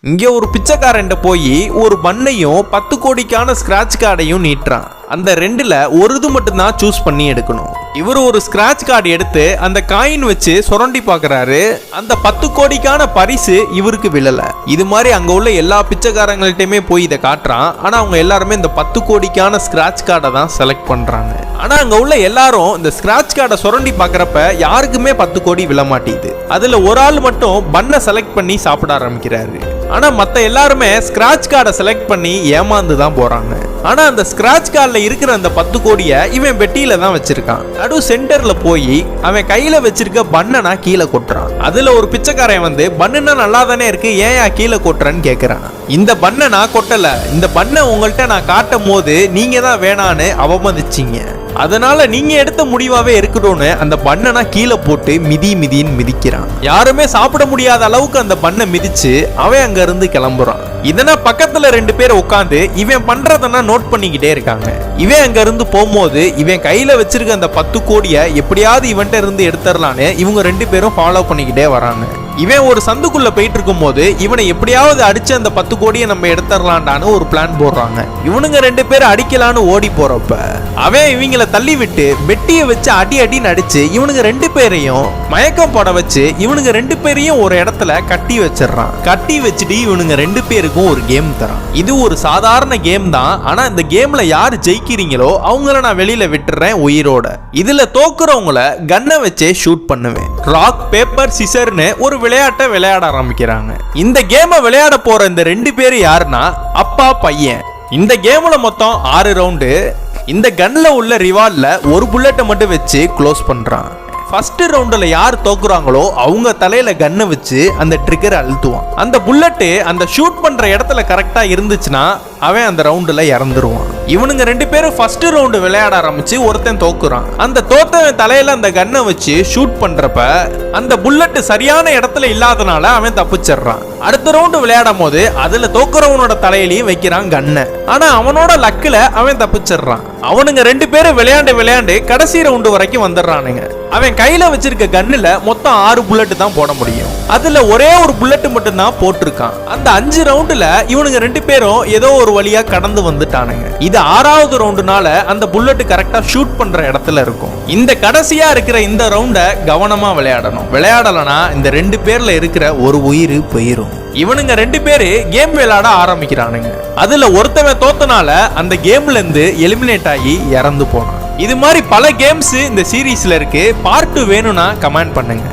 இங்க ஒரு பிச்சைக்காரன் போய் ஒரு பண்ணையும் 10 கோடிக்கான ஸ்கிராட்ச் கார்டையும் நீட்டுறான். அந்த ரெண்டுல ஒரு இது மட்டும் தான் சூஸ் பண்ணி எடுக்கணும். இவர் ஒரு ஸ்கிராட்ச் கார்டு எடுத்து அந்த காயின் வச்சு சுரண்டி பாக்குறாரு. அந்த 10 கோடிக்கான பரிசு இவருக்கு விழல. இது மாதிரி அங்க உள்ள எல்லா பிச்சைக்காரங்கள்ட்டயுமே போய் இதை காட்டுறான். ஆனா அவங்க எல்லாருமே இந்த 10 கோடிக்கான ஸ்கிராட்ச் கார்டை தான் செலக்ட் பண்றாங்க. ஆனா அங்க உள்ள எல்லாரும் இந்த ஸ்கிராட்ச் கார்டை சுரண்டி பாக்குறப்ப யாருக்குமே 10 கோடி விழ மாட்டேங்குது. அதுல ஒரு ஆள் மட்டும் பண்ணை செலக்ட் பண்ணி சாப்பிட ஆரம்பிக்கிறாரு. ஆனா மத்த எல்லாருமே ஸ்கிராட்ச் கார்டை செலக்ட் பண்ணி ஏமாந்து தான் போறாங்க. ஆனா அந்த ஸ்கிராட்ச் கார்டுல இருக்கிற அந்த 10 கோடியை இவன் பெட்டியில தான் வச்சிருக்கான். நடு சென்டர்ல போய் அவன் கையில வச்சிருக்க பண்ணனா கீழே கொட்டுறான். அதுல ஒரு பிச்சைக்காரன் பண்ணுனா நல்லா தானே இருக்கு, ஏன் கீழே கொட்டுறன்னு கேக்குறான். இந்த பண்ணை நான் கொட்டல, இந்த பண்ணை உங்கள்கிட்ட நான் காட்டும் போது நீங்க தான் வேணான்னு அவமதிச்சீங்க, அதனால நீங்க எடுத்த முடிவாவே இருக்கணும்னு அந்த பண்ணனா கீழே போட்டு மிதின்னு மிதிக்கிறான். யாருமே சாப்பிட முடியாத அளவுக்கு அந்த பண்ணை மிதிச்சு அவன் அங்க இருந்து கிளம்புறான். இதனா பக்கத்துல 2 பேர் உட்காந்து இவன் பண்றதனா நோட் பண்ணிக்கிட்டே இருக்காங்க. இவன் அங்க இருந்து போகும்போது இவன் கையில வச்சிருக்க அந்த 10 கோடியை எப்படியாவது இவன்ட்ட இருந்து எடுத்துடலான்னு இவங்க 2 பேரும் ஃபாலோ பண்ணிக்கிட்டே வராங்க. இவன் ஒரு சந்துக்குள்ள போயிட்டு இருக்கும் போது இவனை எப்படியாவது அடிச்சு அந்த 10 கோடியை நம்ம எடுத்துடலான்னு ஒரு பிளான் போடுறாங்க. இவனுங்க 2 பேரும் அடிக்கலான்னு ஓடி போறப்ப அவன் இவங்கள தள்ளி விட்டு பெட்டியை வச்சு அடி அடிச்சு இவனுங்க 2 பேரையும் மயக்கம் போட வச்சு இவனுங்க 2 பேரையும் ஒரு இடத்துல கட்டி வச்சிடறான். கட்டி வச்சுட்டு இவனுங்க 2 பேருக்கும் ஒரு கேம் தரான். இது ஒரு சாதாரண கேம் தான். ஆனா இந்த கேம்ல யாரு ஜெயிக்கிறீங்களோ அவங்கள நான் வெளியில விட்டுறேன் உயிரோட. இதுல தோக்குறவங்கள கன்னை வச்சே ஷூட் பண்ணுவேன். ராக் பேப்பர் சிசர்னு ஒரு விளையாட்டை விளையாட ஆரம்பிக்கிறாங்க. இந்த கேமை விளையாட போற இந்த 2 பேர் யாருன்னா அப்பா பையன். இந்த கேம்ல மொத்தம் 6 ரவுண்டு. இந்த கன்ல உள்ள ரிவால்ட்ல ஒரு புல்லட்டை மட்டும் வச்சு க்ளோஸ் பண்றான். ஃபர்ஸ்ட் ரவுண்ட்ல யார் தோக்குறாங்களோ அவங்க தலையில கன்னை வச்சு அந்த ட்ரிகரை அழுத்துவான். அந்த புல்லட்டு அந்த ஷூட் பண்ற இடத்துல கரெக்டா இருந்துச்சுன்னா அவன் அந்த ரவுண்ட்ல இறந்துருவான். இவனுங்க 2 பேரும் ஃபர்ஸ்ட் ரவுண்டு விளையாட ஆரம்பிச்சு ஒருத்தன் தோக்குறான். அந்த தோத்தவன் தலையில அந்த கன்னை வச்சு ஷூட் பண்றப்ப அந்த புல்லட் சரியான இடத்துல இல்லாதனால அவன் தப்பிச்சிடுறான். அடுத்த ரவுண்டு விளையாடும் போது அதுல தோக்குறவனோட தலையிலையும் வைக்கிறான் கன்னை. ஆனா அவனோட லக்குல அவன் தப்பிச்சிடுறான். அவனுங்க 2 பேரும் விளையாண்டு கடைசி ரவுண்டு வரைக்கும் வந்துடுறானுங்க. அவன் கையில வச்சிருக்க கன்னுல மொத்தம் 6 புல்லட் தான் போட முடியும். அதுல ஒரே ஒரு புல்லட் மட்டும் தான் போட்டிருக்கான். அந்த 5 ரவுண்டுல இவனுங்க 2 பேரும் ஏதோ ஒரு வழியா கடந்து வந்துட்டானுங்க. இது 6வது ரவுண்டுனால அந்த புல்லட் கரெக்டா ஷூட் பண்ற இடத்துல இருக்கும். இந்த கடைசியா இருக்கிற இந்த ரவுண்ட கவனமா விளையாடணும். விளையாடலனா இந்த 2 பேர்ல இருக்கிற ஒரு உயிர் போயிரும். இவனுங்க 2 பேரு கேம் விளையாட ஆரம்பிக்கிறானுங்க. அதுல ஒருத்தவன் தோத்தனால அந்த கேம்ல இருந்து எலிமினேட் ஆகி இறந்து போனான். இது மாதிரி பல கேம்ஸ் இந்த சீரீஸ்ல இருக்கு. பார்ட் 2 வேணும்னா கமெண்ட் பண்ணுங்க.